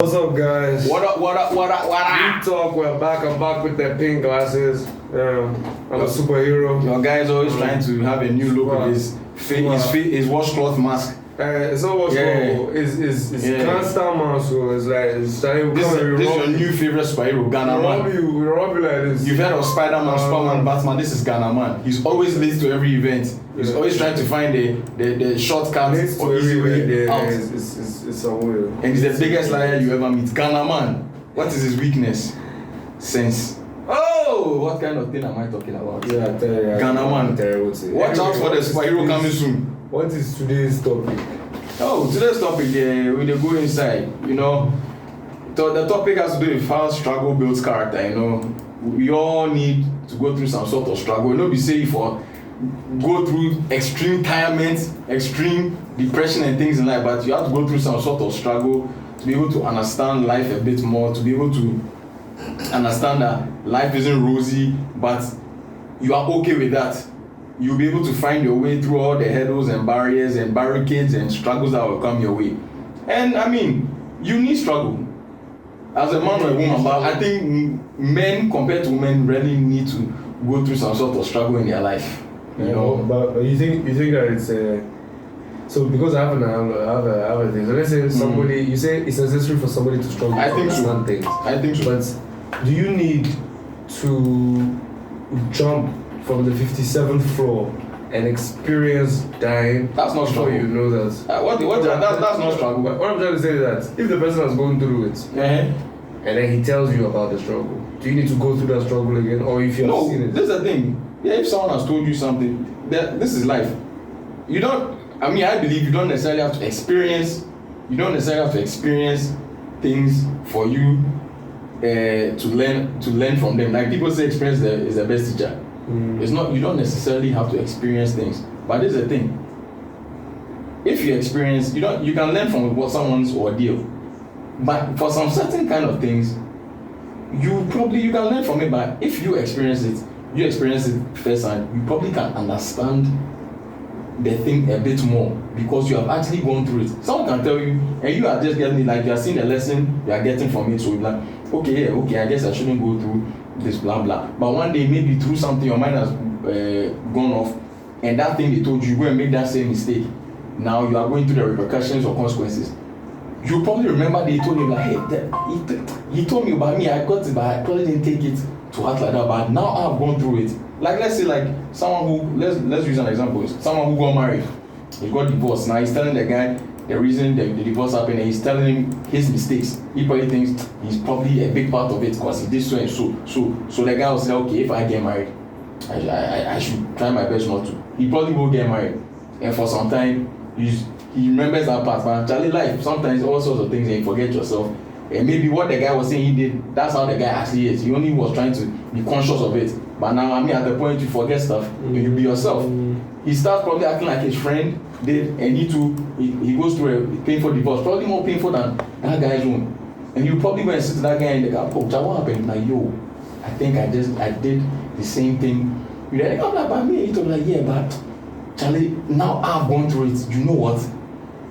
What's up, guys? What up? WeTalk, we're back. I'm back with the pink glasses. I'm a superhero. Your guy's always trying to have a new look with his washcloth mask. It's not what's wrong. It's gangster man, so it's like it's starting This is your new favorite superhero, Ghana man. We rob you like this. You've heard of Spider-Man, Superman, Batman. This is Ghana man. He's always late to every event. He's always trying to find the shortcut or easy way out. It's a way. And he's the biggest liar you ever meet. Ghana man. What is his weakness? Sense. Oh, what kind of thing am I talking about? Yeah, I tell you. Ghana man. Watch out for the superhero coming soon. What is today's topic? Oh, today's topic, we go inside. So the topic has to do with how struggle builds character. We all need to go through some sort of struggle. Be safe for go through extreme retirement, extreme depression and things in life, but you have to go through some sort of struggle to be able to understand life a bit more, to be able to understand that life isn't rosy, but you are okay with that. You'll be able to find your way through all the hurdles and barriers and barricades and struggles that will come your way. And I mean, you need struggle as a man or a woman, but I think men compared to women really need to go through some sort of struggle in their life. But you think that it's so because I have a thing. So let's say somebody, you say it's necessary for somebody to struggle to understand things. I think so. But do you need to jump from the 57th floor and experience dying? That's not struggle. You know that. That's not struggle. What I'm trying to say is that if the person has gone through it, and then he tells you about the struggle, do you need to go through that struggle again, or if you have seen it? This is the thing. Yeah, if someone has told you something, that this is life. I believe you don't necessarily have to experience. You don't necessarily have to experience things for you to learn from them. Like people say, experience is the best teacher. It's not. You don't necessarily have to experience things, but this is the thing. If you experience, you can learn from someone's ordeal, but for some certain kind of things, you can learn from it. But if you experience it firsthand, you probably can understand the thing a bit more because you have actually gone through it. Someone can tell you, and you are just getting it, like you are seeing the lesson you are getting from it. So you're like, okay, I guess I shouldn't go through this blah blah. But one day maybe through something your mind has gone off, and that thing they told you go and make that same mistake. Now you are going through the repercussions or consequences. You probably remember they told you like, hey, he told me about me, I got it, but I probably didn't take it to heart like that. But now I've gone through it. Like let's say like someone who let's use an example. Someone who got married, he got divorced. Now he's telling the guy the reason the divorce happened, and he's telling him his mistakes. He probably thinks he's probably a big part of it because he did so and so. So the guy will say, okay, if I get married, I should try my best not to. He probably will get married, and for some time he remembers that part. But actually, life sometimes all sorts of things and you forget yourself. And maybe what the guy was saying he did, that's how the guy actually is. He only was trying to be conscious of it. But now, at the point you forget stuff, you be yourself. He starts probably acting like his friend did, and he goes through a painful divorce, probably more painful than that guy's own. And you probably go and sit to that guy in the car, oh, what happened? Like, yo, I think I did the same thing. You're like, oh, but me, he told me like, yeah, but Charlie, now I've gone through it. You know what?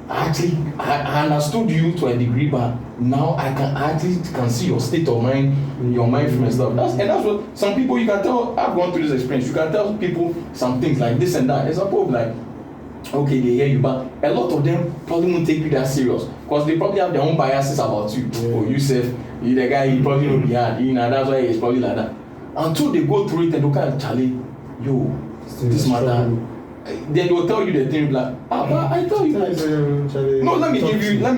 I understood you to a degree, but now I can see your state of mind, your mind frame and stuff. That's what some people you can tell. I've gone through this experience. You can tell people some things like this and that. It's a problem like, okay, they hear you, but a lot of them probably won't take you that serious because they probably have their own biases about you. Or you say, you the guy, you probably know behind. That's why it's probably like that. Until they go through it and look at Charlie, yo, this matter. Then they will tell you the thing like, but I tell you guys. No, let me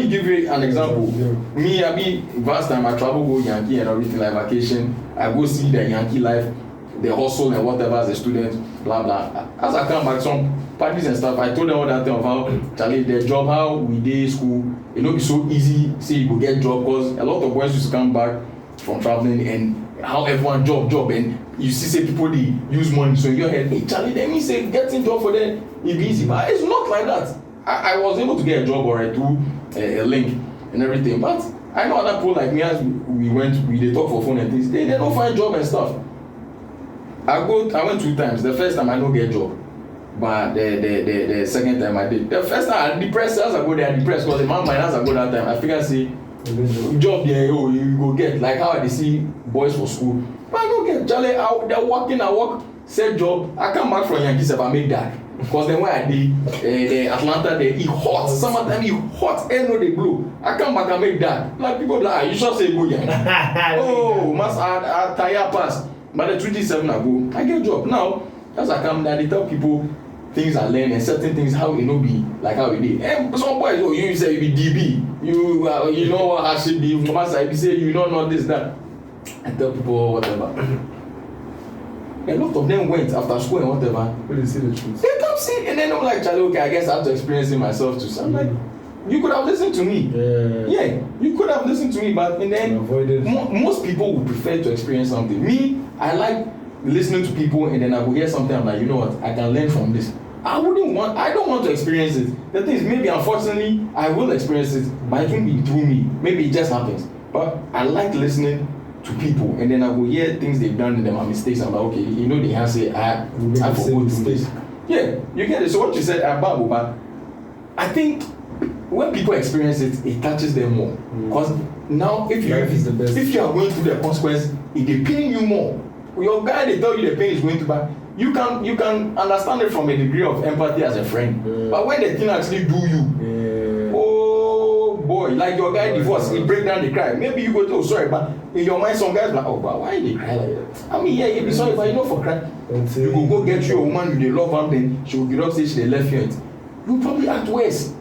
give you an example. Me, last time I travel go Yankee and everything like vacation, I go see the Yankee life, the hustle and whatever as a student, blah blah. As I come back, some parties and stuff, I told them all that thing of how Charlie, the job, how we did school, it not be so easy. Say you go get job because a lot of boys used to come back from traveling and how everyone job and you see people they use money, so in your head, hey Charlie, let me say getting job for them is easy, but it's not like that. I was able to get a job or through a link and everything, but I know other people like me as we talk for phone and things, they don't find job and stuff. I went 2 times. The first time I don't get job, But the second time I did. The first time I depressed as I go there, I depressed because in my mind as I go that time, I figure see job there, you go get like how they see boys for school. But I don't get Charlie out they're working, I work, set job. I come back from Yankees if I make that. Because then when I did the Atlanta there, it hot. Summertime it hot, air no they blow. I come back and make that. Like people like you should say go Yankee. Oh, must I tire pass. But the 27 I go, I get job. Now, as I come there, they tell people things I learn and certain things how it no be like how it did. And some boys, you say you be DB, you know what I should be. You must say you don't know this that. I tell people whatever. A lot of them went after school and whatever. When they see the truth. They come see and then I'm like, Charlie, okay, I guess I have to experience it myself too. So I'm like, you could have listened to me. Yeah, you could have listened to me, but and then most people would prefer to experience something. Me, I like listening to people and then I will hear something. I'm like, you know what, I can learn from this. I don't want to experience it. The thing is, maybe unfortunately, I will experience it, but it won't be through me. Maybe it just happens. But I like listening to people and then I will hear things they've done and then my mistakes. I'm like, okay, you know, they have say, I forgot to this. Yeah, you get it. So what you said about, but I think when people experience it, it touches them more. Because now, if you are going through the consequence, it dey pain you more. Your guy, they tell you the pain is going to back. You can understand it from a degree of empathy as a friend. But when the thing actually do you, oh boy, like your guy divorce, he break down the cry. Maybe you go to sorry, but in your mind, some guys like, oh, but why they cry like that? I mean, yeah, you be sorry, but you know for cry. You go get you a woman you love her, then she will get up say she left you. You probably act worse.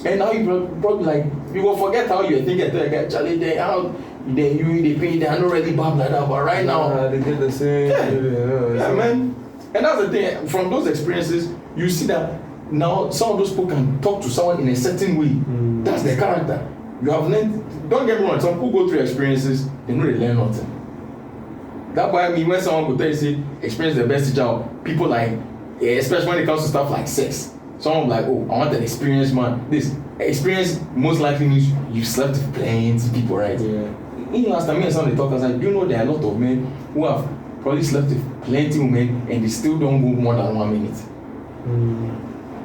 And now you probably like you will forget how you think at the Charlie they how they pay they are not really bad like that, but right now they get the same. Yeah, man. And that's the thing. From those experiences, you see that now some of those people can talk to someone in a certain way. That's their character. You have learned. Don't get me wrong. Some people go through experiences, they know they learn nothing. That's why I mean when someone go tell you say experience the best teacher, people like especially when it comes to stuff like sex. Someone like, oh, I want an experienced man. This experience most likely means you slept with plenty people, right? Yeah. In last time, me and someone they talk, I was like, you know, there are a lot of men who have probably slept with plenty women and they still don't go more than 1 minute.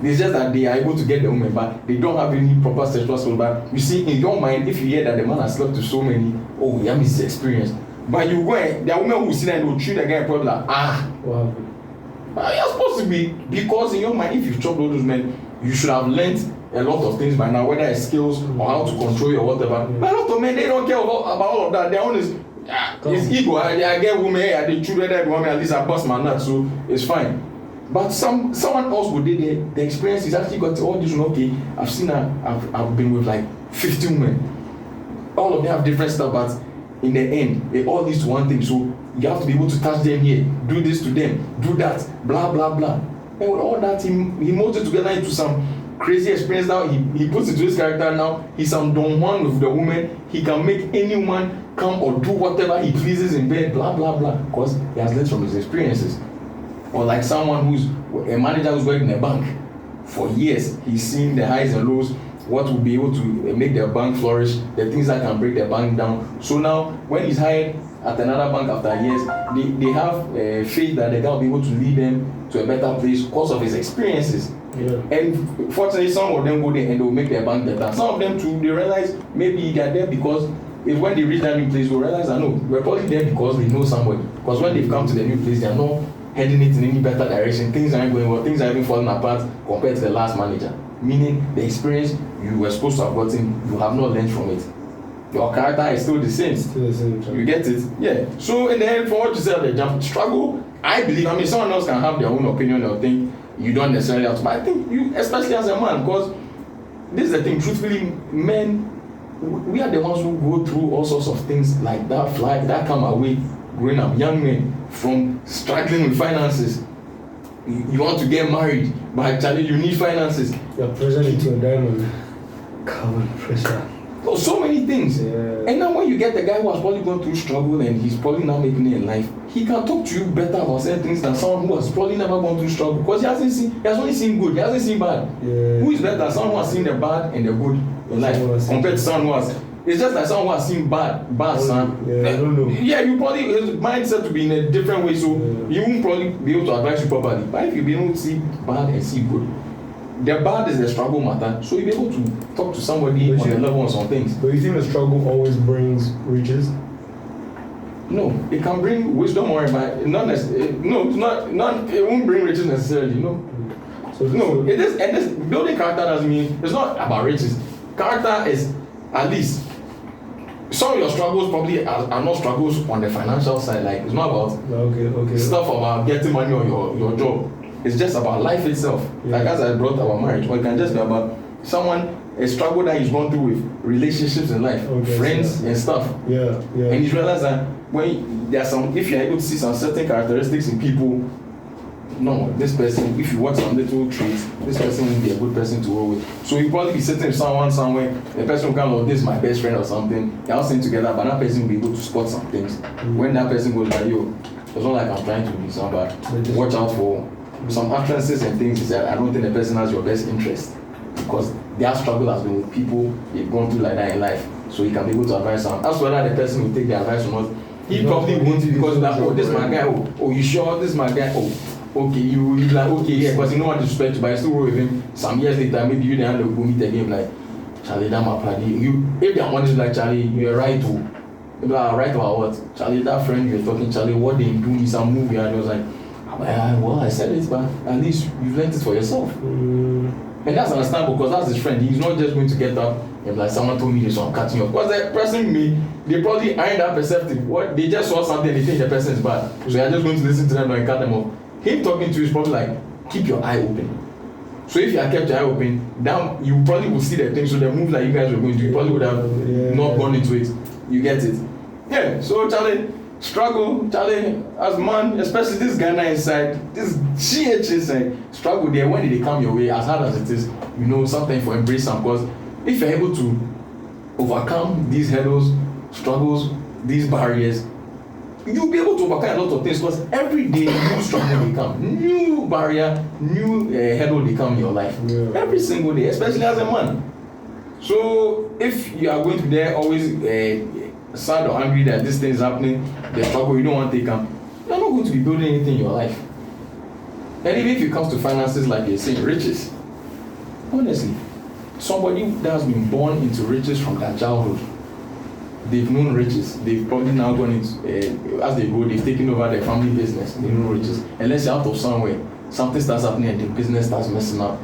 It's just that they are able to get the woman, but they don't have any proper sexual skill. But you see, in your mind, if you hear that the man has slept with so many, oh, yeah, his experience. But you go and there are women who sit there and will treat the guy probably like, wow. But you're supposed to be, because in your mind, if you've chopped all those men, you should have learned a lot of things by now, whether it's skills or how to control you or whatever. But a lot of men, they don't care about all of that. Their own is ego. I get women, they children, every woman, at least I bust my nut, so it's fine. But someone else would do the experience is actually got all this. Okay, I've seen I've been with like 50 women. All of them have different stuff, but in the end, it all leads to one thing. So you have to be able to touch them here, do this to them, do that, blah blah blah. And with all that, he molds it together into some crazy experience. Now he puts it to his character. Now he's some Don Juan with the woman. He can make any woman come or do whatever he pleases in bed, blah blah blah, because he has learned from his experiences. Or like someone who's a manager who's working in a bank for years, he's seen the highs and lows, what will be able to make their bank flourish, the things that can break their bank down. So now when he's hired at another bank after years, they have faith that the guy will be able to lead them to a better place because of his experiences. Yeah. And fortunately, some of them go there and they'll make their bank better. Some of them too, they realize maybe they're there because if when they reach that new place, they'll realize that no, we're probably there because we know somebody. Because when they've come to the new place, they're not heading it in any better direction. Things aren't going well. Things are even falling apart compared to the last manager. Meaning the experience you were supposed to have gotten, you have not learned from it. Your character is still the same. You get it? Yeah. So in the end, from what you said, the jump struggle, I believe, I mean, someone else can have their own opinion or think you don't necessarily have to, but I think you, especially as a man, because this is the thing, truthfully, men, we are the ones who go through all sorts of things like that come our way growing up. Young men from struggling with finances. You want to get married, but actually you need finances. You're pressured into a diamond. Carbon pressure. Oh, so many things. Yeah. And now when you get the guy who has probably gone through struggle and he's probably now making it in life, he can talk to you better about certain things than someone who has probably never gone through struggle, because he has only seen good, he hasn't seen bad. Yeah. Who is better? Someone who has seen the bad and the good in life compared to someone who has. It's just like someone who has seen bad son. Yeah, I don't know. Yeah, you probably his mindset to be in a different way, so he won't probably be able to advise you properly. But if you be able to see bad and see good, the bad is the struggle matter, so you'll be able to talk to somebody on the level on some things. But you think the struggle always brings riches? No, it can bring wisdom or not necessarily. No, it's not. It won't bring riches necessarily. No. It is. And this building character doesn't mean it's not about riches. Character is at least some of your struggles probably are not struggles on the financial side. Like it's not about stuff about getting money on your job. It's just about life itself. Yeah. Like as I brought our marriage, or it can just be about a struggle that he's gone through with relationships in life, friends and stuff. Yeah. And you realize that when there's if you're able to see some certain characteristics in people, no, this person, if you watch some little traits, this person won't be a good person to work with. So you'll probably be sitting with someone somewhere, the person will come, oh, this is my best friend or something, they're all sitting together, but that person will be able to spot some things. When that person goes like, yo, it's not like I'm trying to be somebody, watch out for some utterances and things that I don't think the person has your best interest, because their struggle has been with people they've gone through like that in life, so you can be able to advise them. As whether the person will take the advice or not, he probably won't, because like, oh, this is my guy, oh, you sure this is my guy, oh, okay, you like, okay, yeah, because you know what to respect you, but I still work with him. Some years later, maybe you and will meet again, like, Charlie, that my party. If they're honest, like, Charlie, you're right to, right about what? Charlie, that friend you're talking, Charlie, what they do is some movie, and I was like, well, I said it, but at least you've learned it for yourself. And that's understandable, because that's his friend. He's not just going to get up and like, someone told me this, so I'm cutting you off. Because the person me, they probably aren't that perceptive. What they just saw something, they think the person is bad. So you're just going to listen to them and cut them off. Him talking to you is probably like, keep your eye open. So if you had kept your eye open, down you probably would see the thing. So the move that you guys were going to, you probably would have not gone into it. You get it? Yeah. So Charlie, struggle, Charlie, as man, especially this Ghana inside, this GH inside, struggle there. When did they come your way? As hard as it is, you know, something for embrace them. Because if you're able to overcome these hurdles, struggles, these barriers, you'll be able to overcome a lot of things, because every day new struggle will come, new barrier, new hurdle will come in your life. Every single day, especially as a man. So if you are going to be there always sad or angry that this thing is happening, the struggle, you don't want to take them, you're not going to be building anything in your life. And even if it comes to finances, like you're saying, riches, honestly, somebody that has been born into riches from their childhood, they've known riches. They've probably now gone into, as they grow, they've taken over their family business. They know riches. Unless you're out of somewhere, something starts happening and the business starts messing up.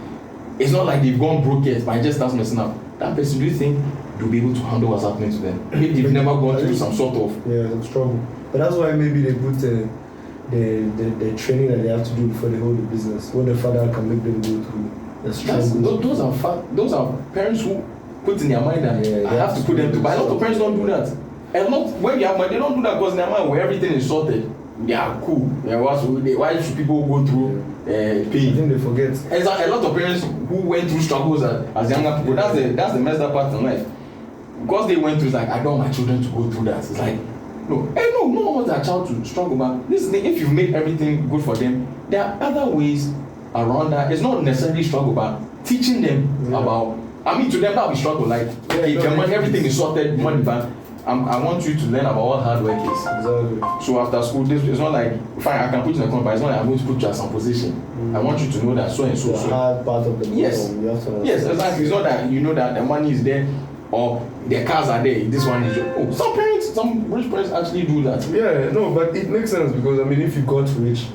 It's not like they've gone broke yet, but it just starts messing up. That person, do you think they'll be able to handle what's happening to them? Maybe they've never gone through some sort of some struggle. But that's why maybe they put the training that they have to do before they hold the business, what the father can make them go through the struggle. Those are parents who put in their mind that I have to put them to. But a lot of parents don't do that. And not when you have money, they don't do that because in their mind where everything is sorted, they are cool. Why should people go through pain? I think they forget. And a lot of parents who went through struggles as younger people, that's the messed up part in life. Because they went through, it's like, I don't want my children to go through that. It's like, no one wants their child to struggle. But this is if you've made everything good for them, there are other ways around that. It's not necessarily struggle, but teaching them about. I mean, to them that will struggle. Like, everything is sorted, money back. I want you to learn about what hard work is. Exactly. So after school, it's not like, fine, I can put you in a corner, but it's not like I'm going to put you at some position. I want you to know that so and so. The hard part of the problem. Yes, exactly. It's not that you know that the money is there or the cars are there. This one is some rich parents actually do that. Yeah, no, but it makes sense because I mean, if you got rich,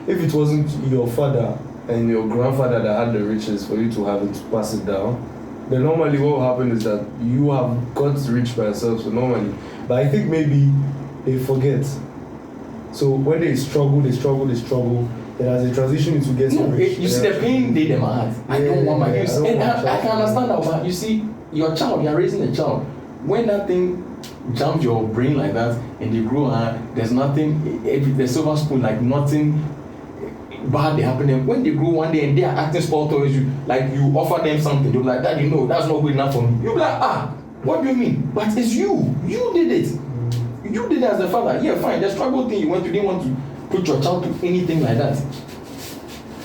if it wasn't your father and your grandfather that had the riches for you to have it to pass it down, then normally what will happen is that you have got rich by yourself, so normally. But I think maybe they forget. So when they struggle, then as they transition into getting rich. You see the pain they demand. I don't want my use. And I can understand that, but you see, your child, you're raising a child. When that thing jumps your brain like that and they grow, there's nothing, the silver spoon, like nothing bad they happen to them. When they grow one day and they are acting sport towards you, like you offer them something, they'll be like, Dad, that's not good enough for me. You'll be like, what do you mean? But it's you. You did it. You did it as the father. Yeah, fine. The struggle thing you went to, didn't want to put your child through anything like that.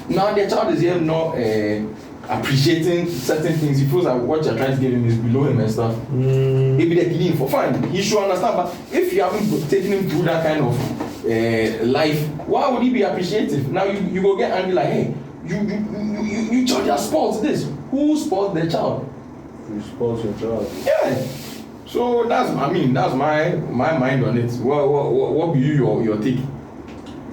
Now the child is here not appreciating certain things. He feels like what you're trying to give him is below him and stuff. Maybe they're killing him for fine. He should understand. But if you haven't taken him through that kind of life, why would he be appreciative? Now you go get angry like, hey, you charge your spouse this. Who spoils their child? You spoil your child. Yeah. So that's my mind on it. What be your take?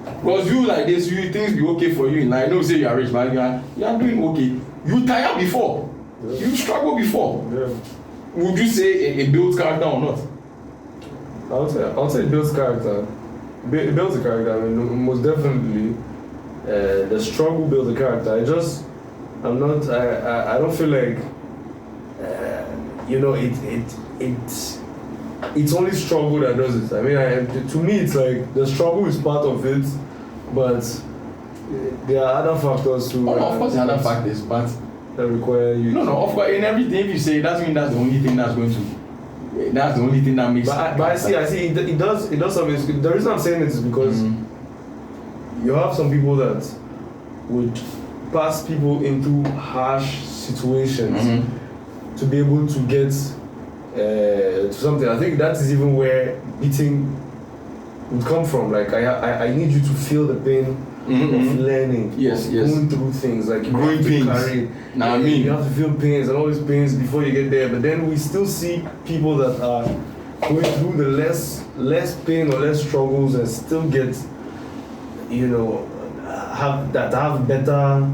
Because you like this, things be okay for you. Like, no say you are rich, but you are doing okay. You tired before. Yeah. You struggle before. Yeah. Would you say it builds character or not? I would say it builds character. It builds a character. I mean, most definitely, the struggle builds a character. I don't feel like, it's only struggle that does it. I mean, to me, it's like the struggle is part of it, but there are other factors too. Of course, there are other factors, but that require you. No, of course, in everything, if you say it doesn't mean that's the only thing that's going to. That's the only thing that makes. But I see. It does something. The reason I'm saying it is because you have some people that would pass people into harsh situations to be able to get to something. I think that is even where beating would come from. Like I need you to feel the pain of learning, going through things, like growing pains. You have to feel pains and all these pains before you get there. But then we still see people that are going through the less pain or less struggles and still get, have better,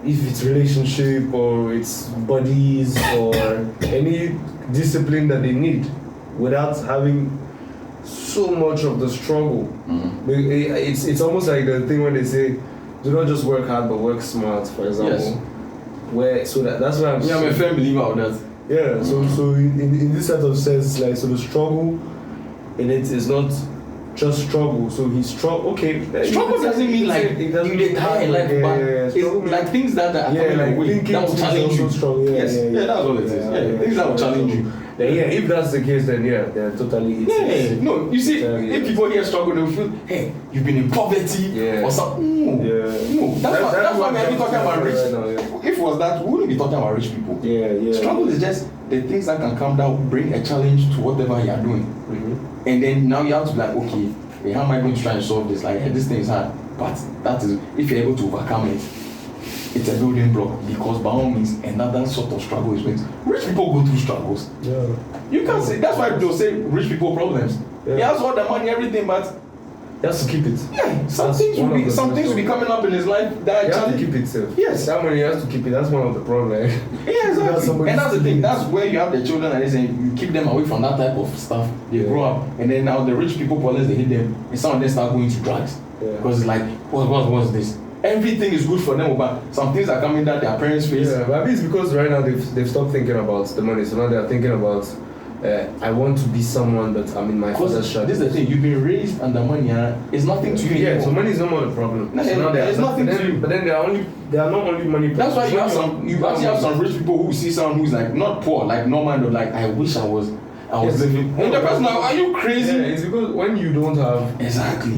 if it's relationship or it's bodies or any discipline that they need without having so much of the struggle. It's almost like the thing when they say, do not just work hard but work smart, for example. Yes. That's why I'm a firm believer of that. Yeah, so in this set of sense, like, so the struggle in it is not just struggle. So he's struggle. Okay, struggle doesn't mean like you get tired, like, but it's like things that are coming like away that will challenge you. That's all it is. Things that will challenge you. If that's the case, then totally. No, you see, if people here struggle, they will feel, hey, you've been in poverty or something. No, that's why we're talking about rich. Right now, If it was that, we wouldn't be talking about rich people. Struggle is just the things that can come down, bring a challenge to whatever you are doing. And then now you have to be like, okay, how am I going to try and solve this? Like, this thing is hard. But that is, if you're able to overcome it, it's a building block, because by all means another sort of struggle is with rich people go through struggles. You can't say that's why they'll say rich people problems. He has all the money, everything, but he has to keep it. Some things will be coming up in his life that he has to keep it safe. Yes, that money he has to keep it. That's one of the problems. Exactly. And that's the thing. That's where you have the children and you keep them away from that type of stuff. They grow up, and then now the rich people problems they hit them, and some of them start going to drugs because it's like, what's this? Everything is good for them, but some things are coming that their parents face. Yeah, but it's because right now they've stopped thinking about the money, so now they are thinking about I want to be someone that I'm in my father's shadow. This is the thing, you've been raised under money, it's nothing to you. Yeah, so money is no more the problem. There's nothing to you. But then they are not only money. That's why you actually have some rich people who see someone who's like not poor, like normal, but like I wish I was living. And the person like, are you crazy? Yeah, it's because when you don't have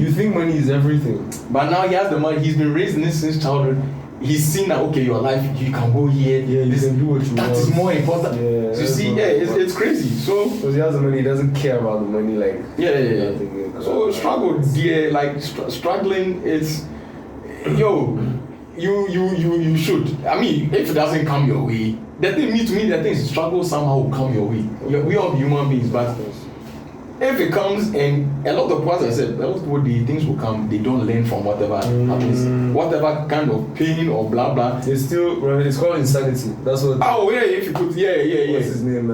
you think money is everything. But now he has the money, he's been raised in this since childhood. He's seen that your life, you can go here, you can do what you want. That is more important. So you see, it's crazy. So because he has the money, he doesn't care about the money, like So struggle, like struggling, it's you should. I mean, if it doesn't come your way, to me, the thing is struggle somehow will come your way. We are human beings, but if it comes, and a lot of people, as I said, a lot of people, the things will come, they don't learn from whatever happens, whatever kind of pain or blah blah. It's called insanity. That's what. If you put What's his name?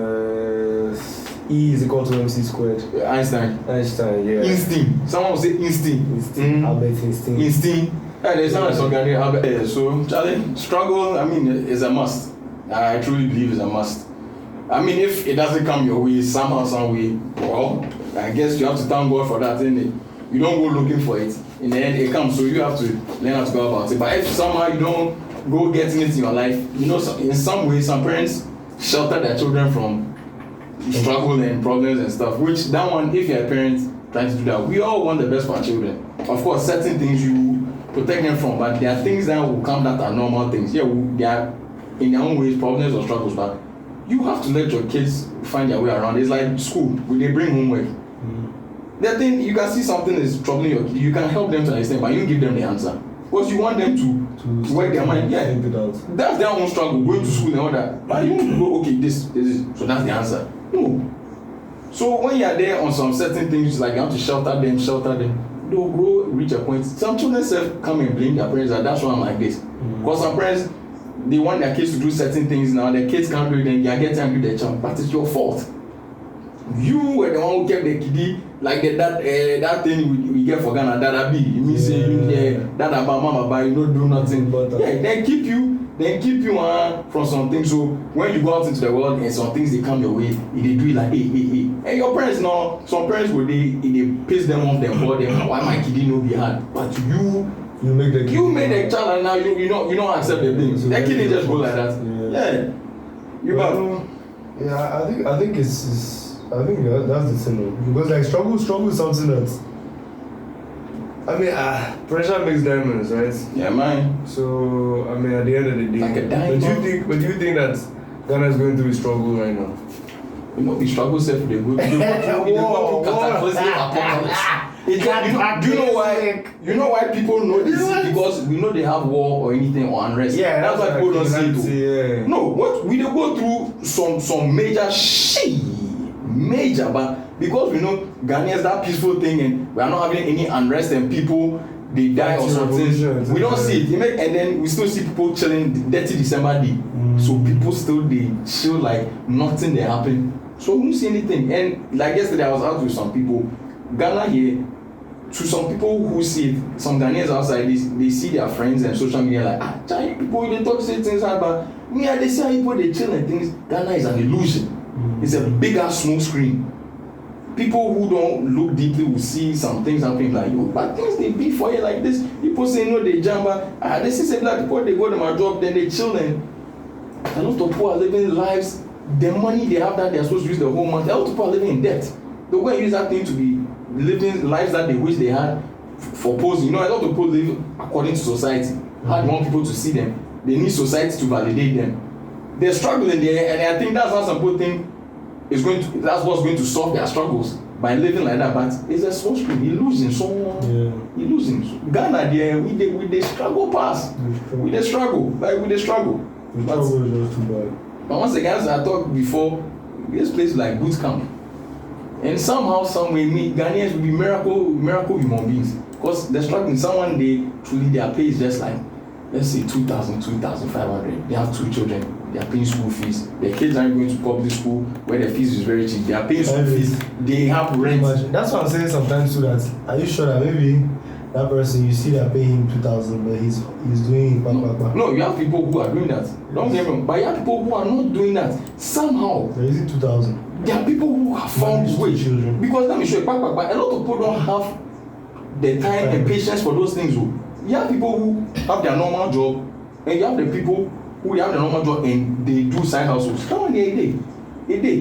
E is equal to MC squared. Einstein, Instinct. Someone will say instinct. Albert Einstein. Instinct. There's some guy named Albert. So Charlie, struggle, I mean, is a must. I truly believe it's a must. I mean, if it doesn't come your way somehow, some way, well, I guess you have to thank God for that, innit? You don't go looking for it. In the end, it comes, so you have to learn how to go about it. But if somehow you don't go getting it in your life, in some way, some parents shelter their children from struggle and problems and stuff. Which that one, if you're a parent trying to do that, we all want the best for our children. Of course, certain things you protect them from, but there are things that will come that are normal things. They are in their own ways problems or struggles, but you have to let your kids find their way around. It's like school, when they bring homework. The thing, you can see something is troubling your kid, you can help them to understand, but you give them the answer. because you want them to work their mind. Yeah, that's their own struggle, going to school and all that. But you don't go, okay, this is, so that's the answer. No. So when you are there on some certain things, like you have to shelter them, they'll grow, reach a point. Some children self come and blame their parents that that's why I'm like this. Because some parents, they want their kids to do certain things now, their kids can't do it, then they are getting angry with their child, but it's your fault. You were the one who kept the kiddie, like that thing we get for Ghana, that be. It means that about mama, but you don't do nothing. Yeah, then keep you from some things. So when you go out into the world and some things they come your way, they do it like hey. And your parents now, some parents will they piss them off, them call them, why my kiddie no be hard, but you made the child and now you don't accept the things. So that kid just go like that. Yeah, I think it's I think that's the thing, because like struggle is something that, I mean, pressure makes diamonds, right? Yeah, man. So I mean, at the end of the day, like a diamond. But do you think that Ghana is going through a struggle right now? You know, the struggle self they go through cataclysmic apocalypse. You know why people know this? Because we know they have war or anything or unrest. Yeah, that's why people don't see it. Yeah. No, what we go through some major but because we know Ghanaians that peaceful thing and we are not having any unrest and people they die or something. We don't see it. And then we still see people chilling dirty December day. So people still they chill like nothing they happen. So we don't see anything. And like yesterday I was out with some people. Ghana here, to some people who see it, some Ghanaians outside, they see their friends and social media like, Chinese people, they talk say things like, but me, they see how people they chill and things. Ghana is an illusion. It's a bigger smoke screen. People who don't look deeply will see some things happening like, but things they be for you like this. People say no, they jump, they see say black people, they go to my job, then they chill and a lot of people are living lives, the money they have that they're supposed to use the whole month, a lot of people are living in debt. They go and use that thing to be living lives that they wish they had for posing. A lot of people live according to society. How do you want people to see them? They need society to validate them. They're struggling there, and I think that's how some people think that's what's going to solve their struggles by living like that. But it's a small screen, illusion. Illusion. Ghana there, we they struggle past. We they struggle. But the struggle is just too bad. But once again, as I talked before, this place is like boot camp. And somehow, some way, Ghanaians will be miracle human beings. Because they're struggling. Someone truly their pay is just like, let's say 2,000, 2,500. They have 2 children. They are paying school fees. Their kids aren't going to public school where the fees is very cheap. They are paying school fees. They have rent. That's what I'm saying sometimes too. That are you sure that maybe that person you see that pay him 2,000, but he's doing back. No, you have people who are doing that. Don't get me wrong. But you have people who are not doing that. Somehow. They're using 2,000. There are people who have found ways. Because let me show you, but a lot of people don't have the time and patience for those things. You have people who have their normal job, and you have the people who have their normal job and they do side hustles. Come on, they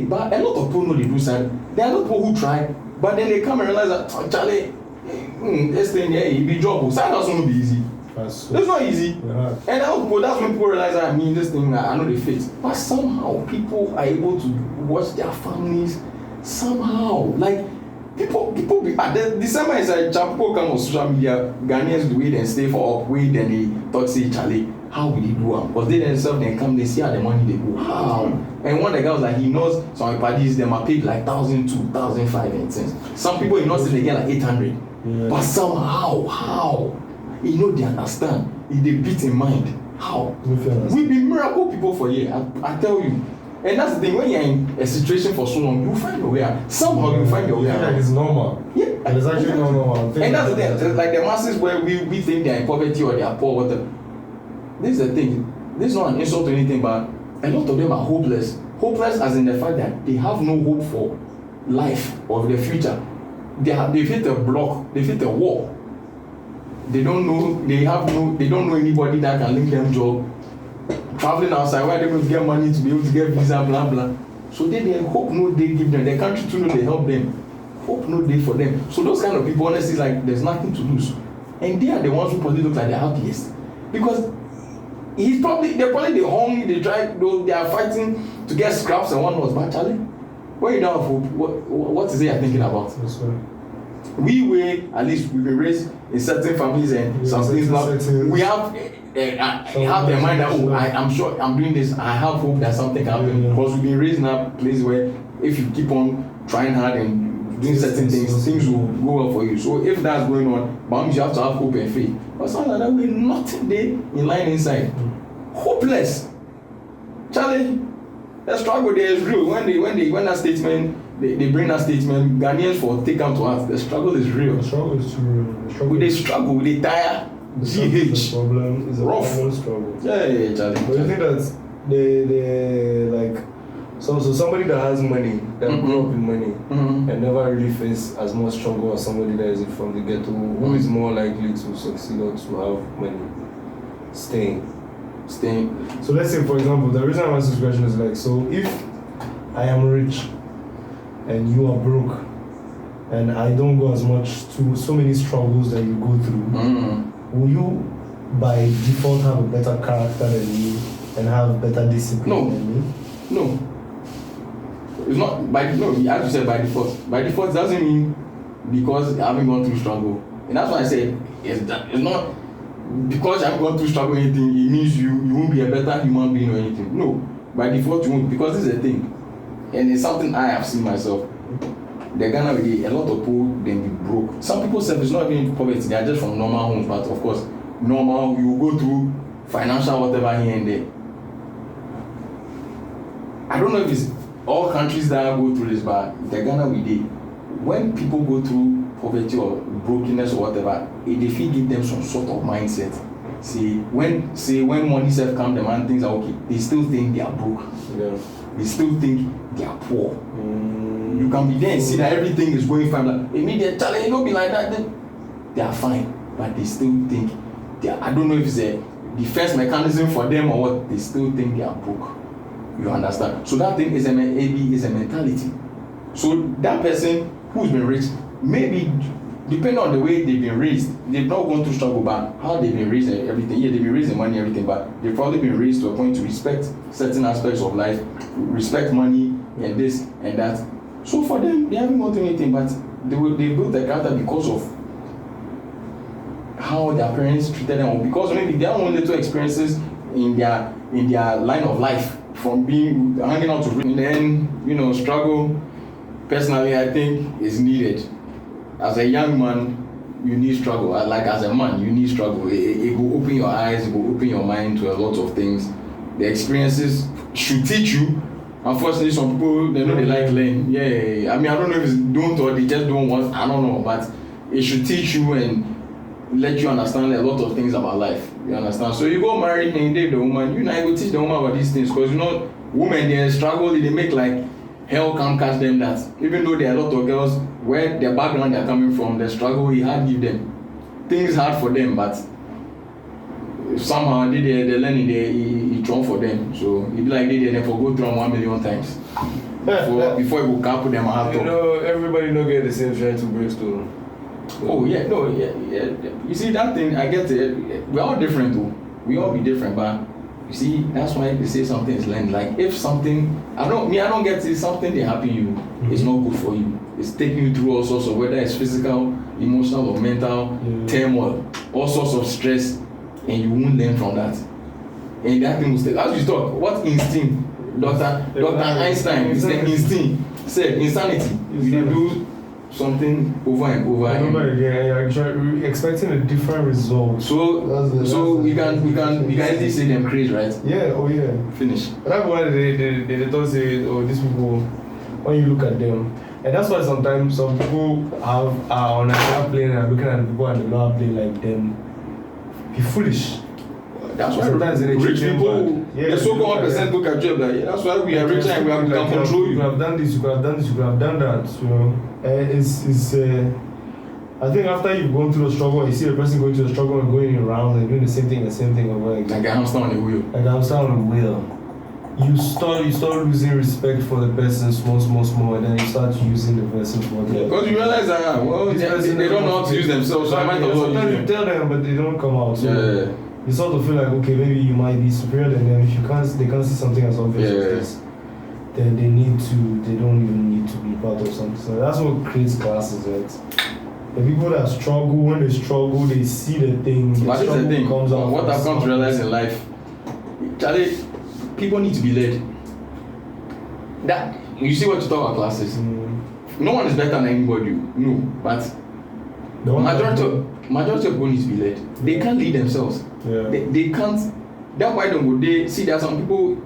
but a lot of people know they do side. There are a lot of people who try, but then they come and realize that Charlie, this thing here, it be job. Side hustle won't be easy. It's not easy. Yeah. And that's when people realize that this thing I know they fit. But somehow people are able to watch their families. Somehow, like people be December is like people come on social media, Ghanaians do it and stay for up, wait and they talk say Charlie, how will they do it? Because they themselves then come, they see how the money they go. How? And one of the guys like he knows some parties them are paid like 1,002, 1,005 and cents. Some people you know say they get like 800. Yeah. But somehow, how? They understand. They beat in mind. How? We've been miracle people for years. I tell you. And that's the thing, when you're in a situation for so long, you find your way out. Somehow you find your way out. Like it's normal. Yeah. And it's actually not normal. And that's the thing, like the masses where we think they're in poverty or they are poor, whatever. This is the thing. This is not an insult to anything, but a lot of them are hopeless. Hopeless as in the fact that they have no hope for life or the future. They've hit a block, they've hit a wall. They don't know anybody that can link them job. Traveling outside, where they going to get money to be able to get visa, blah blah. So they hope no they give them, the country to know they help them. Hope no day for them. So those kind of people honestly like there's nothing to lose. And they are the ones who probably look like the happiest. Because they're probably the hungry, they are fighting to get scraps and whatnot. But Charlie, when you don't have hope, what is it you're thinking about? That's right. at least we've been raised in certain families and some things now. We have the mind that I'm sure I'm doing this. I have hope that something can happen because we've been raised in a place where if you keep on trying hard and doing certain things will go well for you. So if that's going on, you have to have hope and faith. But something like that, we're nothing there in line inside. Hopeless. Charlie, the struggle there is real. When that statement, they bring that statement, Ghanaians for take out to us, the struggle is real. The struggle is too real. They struggle, they tire. The problem is a rough struggle. Yeah, Charlie. But you think that they like so somebody that has money, that grew up in money, and never really faced as much struggle as somebody that is from the ghetto, who is more likely to succeed or to have money? Staying. So let's say, for example, the reason I'm asking this question is like, so if I am rich and you are broke, and I don't go as much to so many struggles that you go through, will you by default have a better character than me and have better discipline than me? No. It's not you have to say by default. By default doesn't mean because I haven't gone through struggle. And that's why I said it's not because I haven't gone through struggle or anything, it means you won't be a better human being or anything. No. By default you won't, because this is a thing. And it's something I have seen myself. The Ghana, a lot of people then be broke. Some people say it's not even poverty, they are just from normal homes, but of course, normal, you go through financial whatever here and there. I don't know if it's all countries that go through this, but the Ghana when people go through poverty or brokenness or whatever, they feel give them some sort of mindset. When money self comes, the man things are okay, they still think they are broke. Yeah. They still think they are poor. You can be there and see that everything is going fine. Like, immediate challenge, don't be like that. They are fine, but they still think they are. I don't know if it's a defense mechanism for them or what. They still think they are broke. You understand? So that thing is a mentality. So that person who's been raised, maybe depending on the way they've been raised, they've not gone through struggle, but how they've been raised and everything. Yeah, they've been raised in money and everything, but they've probably been raised to a point to respect certain aspects of life, respect money and this and that. So for them, they haven't gone through anything, but they built their character because of how their parents treated them, or because maybe their own little experiences in their line of life, from being hanging out to and then struggle. Personally, I think is needed. As a young man, you need struggle. Like as a man, you need struggle. It will open your eyes, it will open your mind to a lot of things. The experiences should teach you. Unfortunately, some people they like learn. Yeah. I mean, I don't know if it's don't or they just don't want. I don't know, but it should teach you and let you understand a lot of things about life. You understand? So you go marry and date the woman. You will teach the woman about these things, because women they struggle. They make like hell can't catch them. That even though there are a lot of girls where their background they're coming from, the struggle he had give them things hard for them, but somehow they learning he drawn for them. So it be like they for go through 1 million times before it will couple them and have everybody no get the same strength to break stone. Oh yeah, no, yeah. You see that thing, I get it. We're all different though. We all be different, but you see, that's why they say something is learned. Like if something, I don't get it, something they happen you, it's not good for you. It's taking you through all sorts of, whether it's physical, emotional, or mental turmoil, all sorts of stress, and you won't learn from that. And that thing will stay. As you talk, what instinct? Dr. Einstein is the instinct. Said insanity. You do something over and over again. You're expecting a different result. So we can easily say them crazy, right? Yeah. Oh yeah. Finish. That's why they don't say, these people, when you look at them, and that's why sometimes some people are on a higher plane and are looking at the people on the lower plane like them. Be foolish. That's why sometimes rich people, the so-called 1% look at you like, that's why we are rich and we can control you. You could have done this, you could have done this, you could have done that, It's I think after you've gone through a struggle, you see a person going through a struggle and going around and doing the same thing over again. Like a hamster on a wheel. You start losing respect for the person small, and then you start using the person for the. Because you realize that they don't know how to use themselves, so I might as well use them. You tell them, but they don't come out. So you sort of feel like, okay, maybe you might be superior than them. If they can't see something as obvious as this, then they don't even need to be part of something. So that's what creates classes, right? The people that struggle, when they struggle, they see the thing. But that's the thing. Comes out What I've come to realize in life, Charlie, people need to be led. That you see what you talk about classes. No one is better than anybody. No, but majority of people need to be led. They can't lead themselves. Yeah. They can't. That's why don't go. They see there are some people.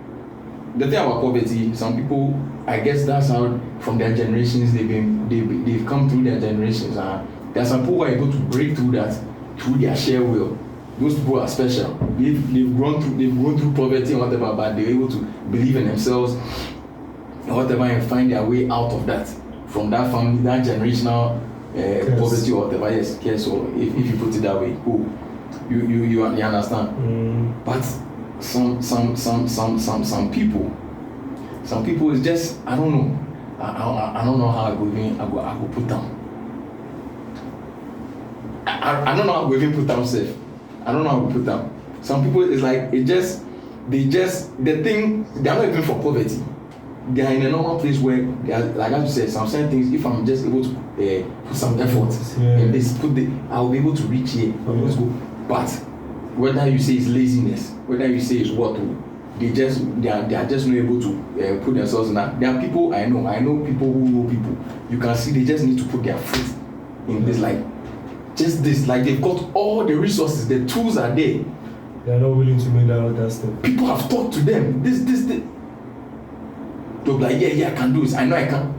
The thing about poverty, some people, I guess that's how from their generations they've come through their generations. There are some people who are able to break through that through their sheer will. Those people are special. They've grown through poverty and whatever, but they're able to believe in themselves and whatever and find their way out of that from that family, that generational poverty or whatever. Yes, or if you put it that way, cool. You understand. But some people is just I don't know. I don't know how I go put down. I don't know how I go even put down safe. I don't know how to put down. Some people is like the thing they are not even for poverty. They are in a normal place where they are, like I said, some certain things. If I'm just able to put some effort and this I'll be able to reach here. Let's go. But whether you say it's laziness, whether you say it's what, they are just not able to put themselves in that. There are people I know people who know people. You can see they just need to put their foot in this, like just this, like they've got all the resources, the tools are there. They are not willing to make that step. People have talked to them. This. They'll be like, yeah, I can do this. I know I can.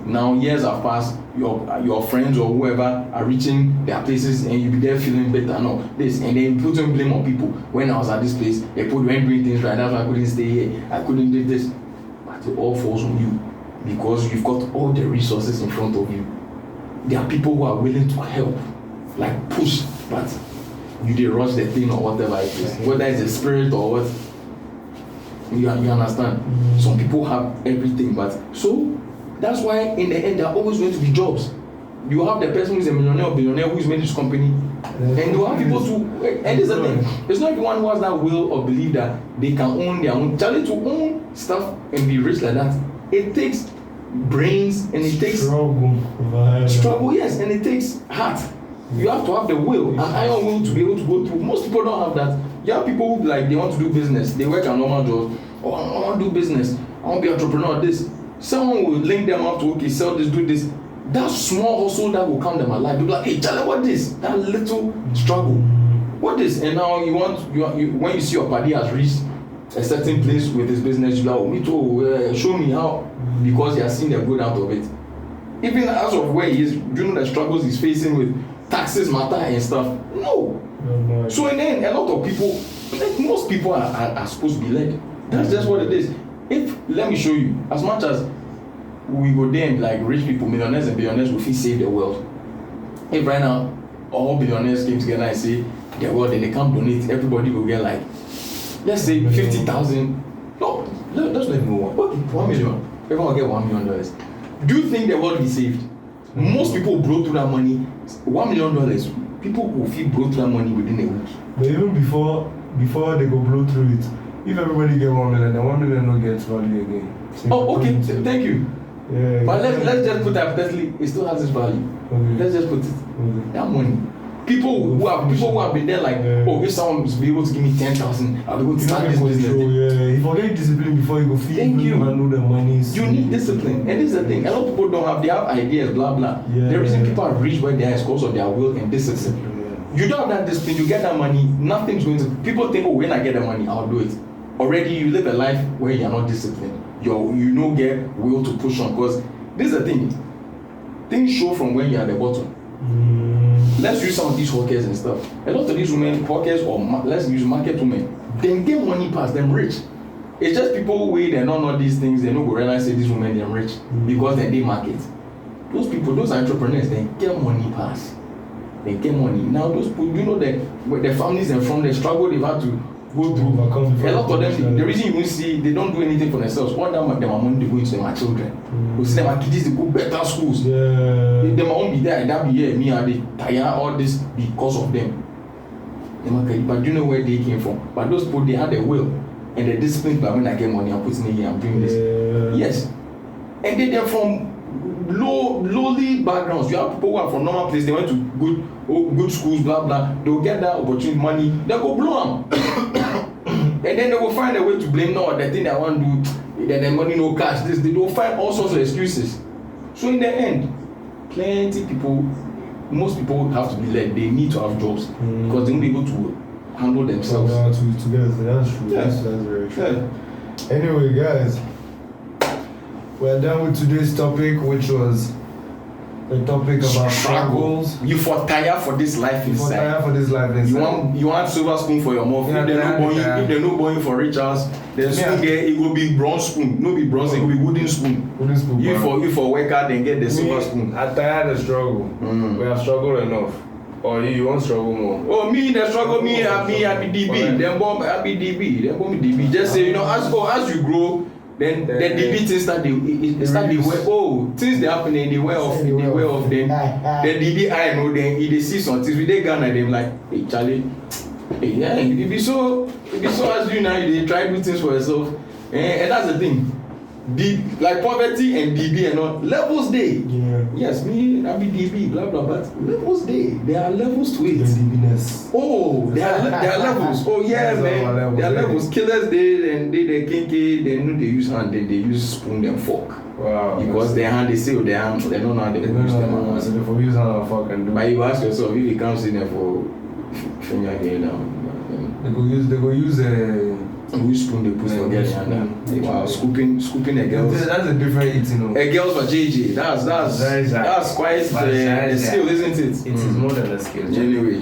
Now years have passed. Your friends or whoever are reaching their places, and you be there feeling better. No, this, and then putting blame on people. When I was at this place, they put when doing things right. That's why I couldn't stay here. I couldn't do this. But it all falls on you because you've got all the resources in front of you. There are people who are willing to help, like push, but you dey rush the thing or whatever it is, whether it's a spirit or what. You understand? Some people have everything, but so that's why in the end there are always going to be jobs. You have the person who is a millionaire or billionaire who is made this company, and you have people to. And this is the thing: it's not everyone who has that will or believe that they can own their own. Charlie, to own stuff and be rich like that, it takes brains and it takes struggle, yes, and it takes heart. You have to have the will, an iron will to be able to go through. Most people don't have that. You have people who like they want to do business, they work a normal job. Oh, I want to do business. I want to be an entrepreneur. This someone will link them up to sell this, do this. That small hustle that will come them alive. People like, hey, Charlie, what this? That little struggle, what this? And now you when you see your party has reached a certain place with his business, you like, oh, me too. Show me how, because he has seen the good out of it. Even as of where he is, you know the struggles he's facing with taxes matter and stuff. No. So in the end, a lot of people, like most people are supposed to be led. That's just what it is. Let me show you, as much as we go there and like rich people, millionaires and billionaires will save the world. If right now all billionaires came together and say the world and they can't donate, everybody will get like, let's say 50,000. No, that's not even $1 million. Everyone will get $1 million. Do you think the world will be saved? Most people blow through that money. $1 million. People will feel blow through that money within a week. But even before they go blow through it, if everybody get 1 million, then 1 million no gets value again. So okay, thank you. Yeah. But let's just put hypothetically, it still has its value. Okay. Let's just put it. Okay. That money. People who have been there like, oh, if someone will be able to give me 10,000, I'll be able to start this business. Yeah, if you get discipline before you go feed, thank you. Know the money. You need discipline, and this is the thing. A lot of people don't have. They have ideas, blah blah. Yeah. The reason people have reached where they are is because of their will and discipline. Yeah. You don't have that discipline. You get that money. Nothing's going to. People think, oh, when I get the money, I'll do it. Already, you live a life where you are not disciplined. You don't get will to push on, because this is the thing. Things show from when you are at the bottom. Let's use some of these workers and stuff. A lot of these women, workers, or let's use market women, they get money past them rich. It's just people who they don't know these things, they don't go realize say these women they're rich because then they market. Those people, those entrepreneurs, they get money past. They get money. Now those people, you know that with their families and from the struggle they've had to go through. A lot of them, the reason you will see they don't do anything for themselves. All them money they go into their children. We see them kids they go better schools. They won't be there, that be here, me and they tire all this because of them. But you know where they came from. But those people, they had the will and the discipline. But when I get money, I'm putting it here, I'm doing this. Yes. And they're from lowly backgrounds. You have people who are from normal place, they went to good schools, blah blah. They will get that opportunity, money, they go blow them. And then they will find a way to blame no, the thing they want to do, then the money no cash, this, they will find all sorts of excuses. So in the end, most people have to be led, they need to have jobs because they won't be able to handle themselves. That's true. Yeah. That's very true. Yeah. Anyway, guys, we're done with today's topic, which was the topic about struggles. You for tired for this life inside. You want silver spoon for your mouth. If they no born you for rich house, the spoon there it will be bronze spoon. No be bronze, it will be wooden spoon. You for work hard and get the silver spoon. I tired the struggle. We have struggled enough. Or you won't struggle more. Oh, me, the struggle, me, I be DB. Then bomb, I be DB. Then bomb DB. Just say, as you grow, then the DB things start the way. Oh, things they happen in the way of them. The DB I know then they see some things with they Ghana them like, hey Charlie, hey yeah, it be so as you now they try to do things for yourself, and that's the thing. Like poverty and DB and all levels day. Yeah. Yes, me I be DB, blah blah, but levels day. There are levels to it. The DBness. Oh, there are levels. Oh yeah, man. There are levels. Killers they kinky, they know they use hand, then they use spoon and fork. Wow. Because their hand they say their hand, they don't know how they use them. So they for use hand and fork and do. But you ask yourself if you can't see them for finger here now. They go use which spoon they put together and wow, scooping the girls. That's a different eating. A girls for JJ. That's quite a skill, isn't it? It is more than a skill. Anyway,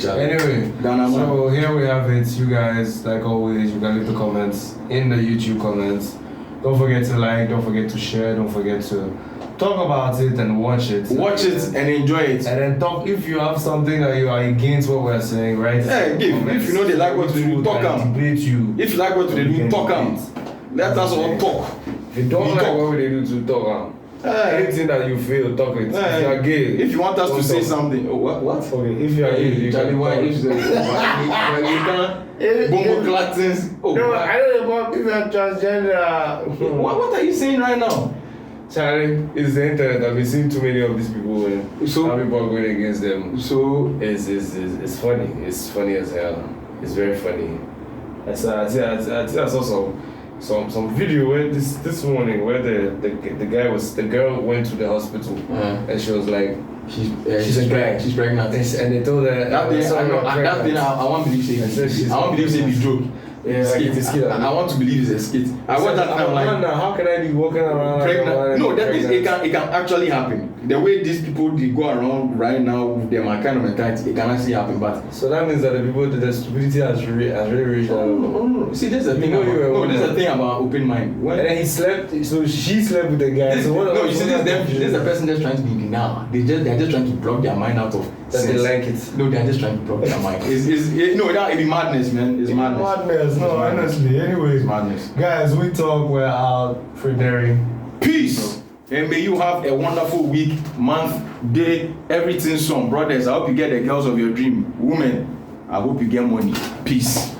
so here we have it. You guys, like always, you can leave the comments in the YouTube comments. Don't forget to like, don't forget to share, don't forget to talk about it and watch it. Watch it and enjoy it. And then talk if you have something that you are against what we're saying, right? Yeah, if you know they like what we do, talk them. Debate you. If you like what we do, talk them. Let us all talk. If you don't like what they do, to talk them. Anything that you feel, talk it. If you are gay, if you want us to say something, what? Okay, if you are gay, you Charlie, why? If you can't, Bongo Clattins. No, I don't know about if you are transgender. What are you saying right now? Charlie, it's the internet. I've been seeing too many of these people and so how people are going against them. So it's funny. It's funny as hell. It's very funny. I saw some video where this morning where the girl went to the hospital and she was like she's a guy. She's pregnant. And they told her that thing I won't believe she be joke. Yeah, skit. I want to believe it's a skit. I watched that time like how can I be walking around pregnant? No, that is it can actually happen. The way these people they go around right now with their kind of mentality, it can actually happen. But so that means that the people the stupidity has really reached. No. See, there's the thing. There's the thing about open mind. And then he slept. So she slept with the guy. You see, there's a person that's trying to be denial. They're just trying to block their mind out of. That they like it. No, they're just trying to block their mind. It be madness, man. It's madness. No, honestly. Anyway, it's madness. Guys, we talk. We're out. Frederick. Peace. And may you have a wonderful week, month, day, everything. Some brothers. I hope you get the girls of your dream. Women, I hope you get money. Peace.